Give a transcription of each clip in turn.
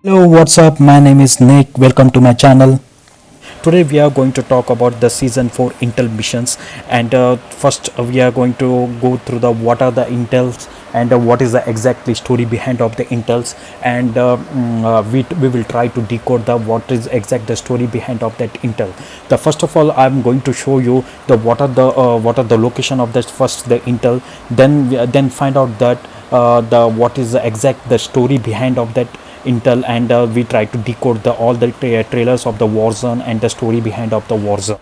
Hello, what's up? My name is Nick. Welcome to my channel. Today we are going to talk about the season 4 Intel missions, and first we are going to go through the what are the Intels and what is the exactly story behind of the Intels, and we will try to decode the what is exact the story behind of that Intel. The first of all, I'm going to show you the what are the location of that first the Intel, then find out that the what is the exact the story behind of that Intel, and we try to decode all the trailers of the Warzone and the story behind of the Warzone.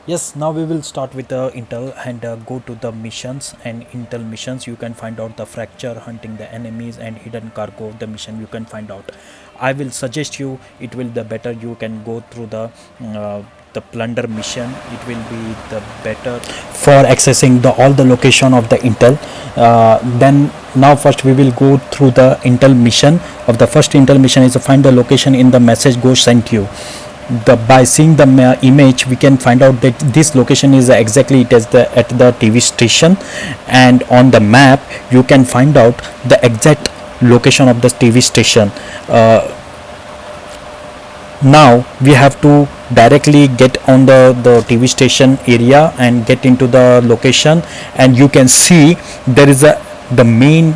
Yes, now we will start with the Intel and go to the missions and Intel missions. You can find out the fracture, hunting the enemies, and hidden cargo. The mission you can find out. I will suggest you it will the better you can go through the plunder mission. It will be the better for accessing the all the location of the Intel. Then now first we will go through the Intel mission. Of the first Intel mission is to find the location in the message go sent you. By seeing the image we can find out that this location is exactly it is at the TV station, and on the map you can find out the exact location of the TV station. Now we have to directly get on the TV station area and get into the location, and you can see there is the main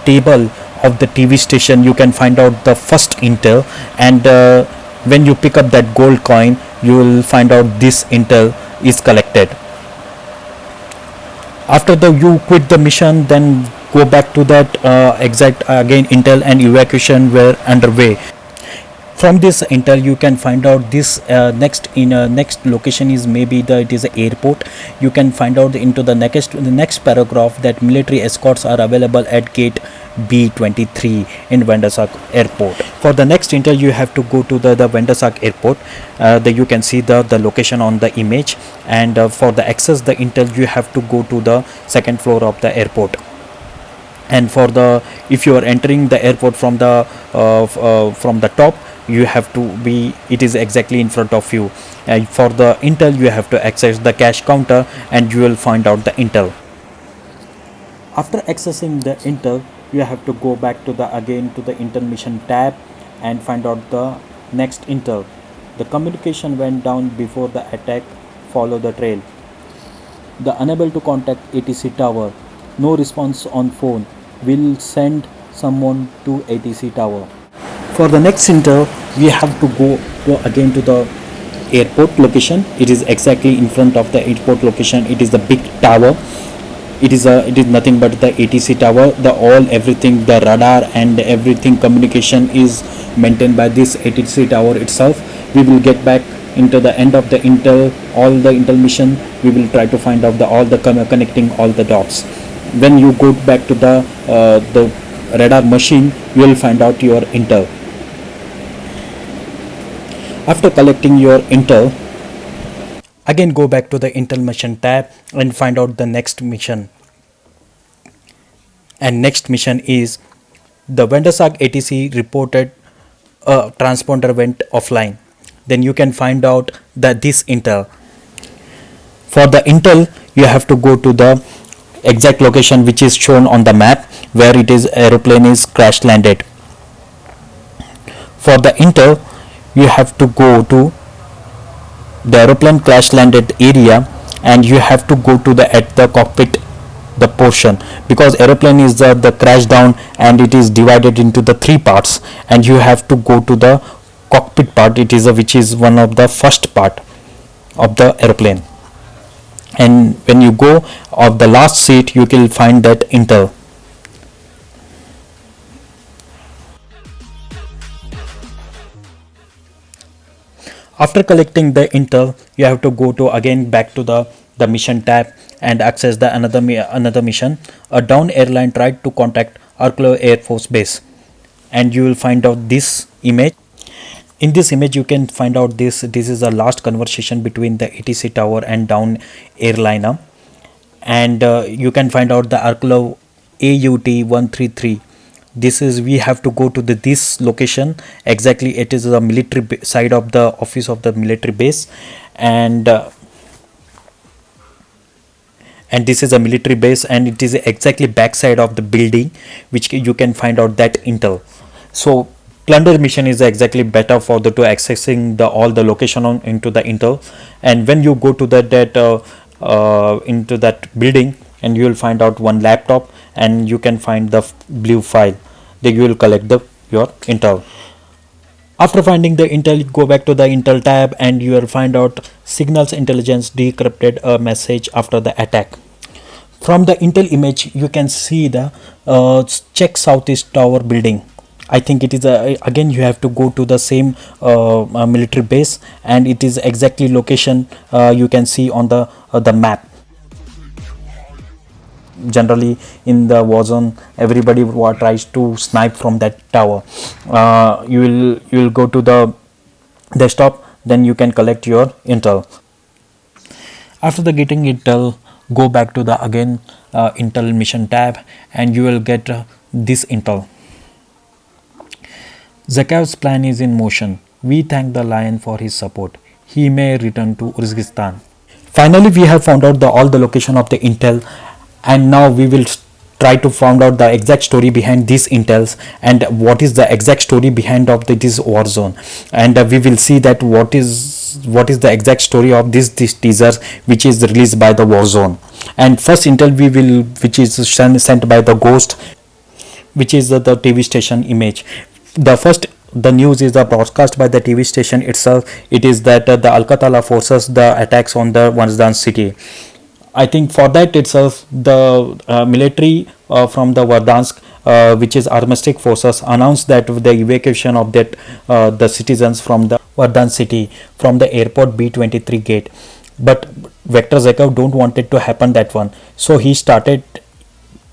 table of the TV station. You can find out the first Intel, and when you pick up that gold coin you will find out this Intel is collected. After you quit the mission, then go back to that exact again Intel and evacuation were underway. From this Intel you can find out this next location is maybe it is a airport. You can find out into the next paragraph that military escorts are available at gate B23 in Vandersack airport. For the next Intel you have to go to the Vandersack airport. There you can see the location on the image, and for the access the Intel you have to go to the second floor of the airport. And for the if you are entering the airport from the top, you have to be it is exactly in front of you. For the Intel you have to access the cash counter and you will find out the Intel. After accessing the Intel you have to go back to the Intel mission tab and find out the next Intel. The communication went down before the attack. Follow the trail. The unable to contact ATC tower. No response on phone. Will send someone to ATC tower. For the next Intel we have to go again to the airport location. It is exactly in front of the airport location. It is the big tower. It is nothing but the ATC tower. Everything, the radar and everything communication is maintained by this ATC tower itself. We will get back into the end of the Intel, all the Intel mission. We will try to find out connecting all the dots. When you go back to the radar machine, you will find out your Intel. After collecting your Intel, again go back to the Intel mission tab and find out the next mission. And next mission is the Vandersack ATC reported a transponder went offline. Then you can find out that this Intel. For the Intel you have to go to the exact location which is shown on the map where it is aeroplane is crash landed. For the Intel you have to go to the aeroplane crash landed area, and you have to go to at the cockpit the portion, because aeroplane is the crash down and it is divided into the three parts, and you have to go to the cockpit part. It is which is one of the first part of the aeroplane, and when you go of the last seat you will find that Intel. After collecting the Intel you have to go to again back to the mission tab and access the another mission. A down airline tried to contact Arklow Air Force Base, and you will find out this image. In this image you can find out this is the last conversation between the ATC tower and down airliner, and you can find out the Arklow AUT 133. This is we have to go to this location. Exactly it is the military side of the office of the military base, and this is a military base, and it is exactly backside of the building which you can find out that Intel. So Plunder mission is exactly better for the to accessing the all the location on into the intel, and when you go to that into that building, and you will find out one laptop, and you can find the blue file. Then you will collect the your intel. After finding the intel, go back to the intel tab, and you will find out signals intelligence decrypted a message after the attack. From the intel image, you can see the check southeast tower building. I think it is again you have to go to the same military base, and it is exactly location you can see on the map. Generally in the Warzone, everybody tries to snipe from that tower. You will go to the desktop, then you can collect your intel. After the getting intel, go back to the again intel mission tab, and you will get this intel. Zakav's plan is in motion. We thank the lion for his support. He may return to Uzbekistan. Finally, we have found out all the location of the intel, and now we will try to find out the exact story behind these intels, and what is the exact story behind of this Warzone, and we will see that what is the exact story of this teaser which is released by the Warzone. And first intel we will, which is sent by the Ghost, which is the TV station image. The news is the broadcast by the TV station itself. It is that the Al-Qatala forces the attacks on the Warzone city. I think for that itself, the military from the Verdansk, which is armistic forces, announced that the evacuation of that the citizens from the Verdan city from the airport B-23 gate. But Vector Zakov don't want it to happen that one, so he started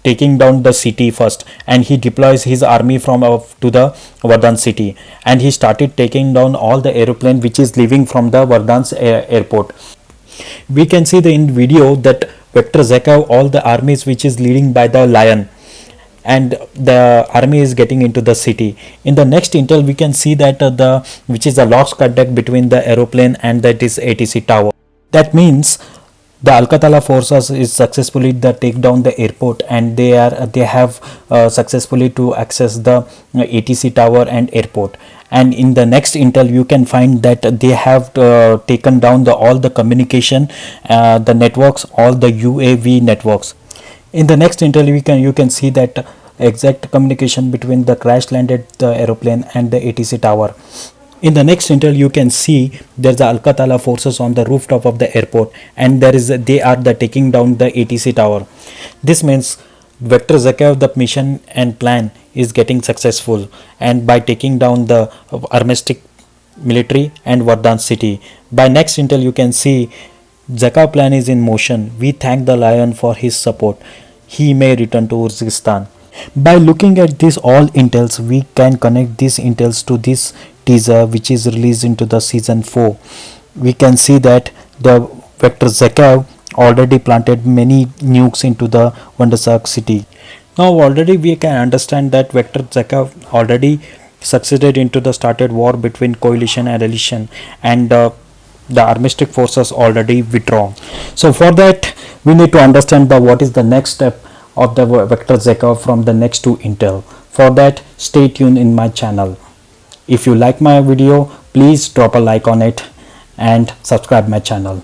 taking down the city first, and he deploys his army from to the Verdan city, and he started taking down all the aeroplane which is leaving from the Verdansk airport. We can see in video that Vector Zakov, all the armies which is leading by the lion, and the army is getting into the city. In the next intel, we can see that which is the lost contact between the aeroplane and that is ATC tower. That means the Al-Qatala forces is successfully take down the airport, and they have successfully to access the ATC tower and airport. And in the next intel, you can find that they have taken down all the communication, the networks, all the UAV networks. In the next intel, you can see that exact communication between the crash landed aeroplane and the ATC tower. In the next intel, you can see there's the Al-Qatala forces on the rooftop of the airport, and they are taking down the ATC tower. This means Vector Zakov, the mission and plan is getting successful, and by taking down the armistic military and Verdan city. By next intel, you can see Zakov plan is in motion. We thank the lion for his support. He may return to Uzbekistan. By looking at these all intels, we can connect these intels to this teaser which is released into the season 4. We can see that the Vector Zakov already planted many nukes into the Wandersak city. Now already we can understand that Vector Zakov already succeeded into the started war between coalition and alliance, and the armistic forces already withdrawn. So for that, we need to understand what is the next step of the Vector Zakov from the next two intel. For that, stay tuned in my channel. If you like my video, please drop a like on it and subscribe my channel.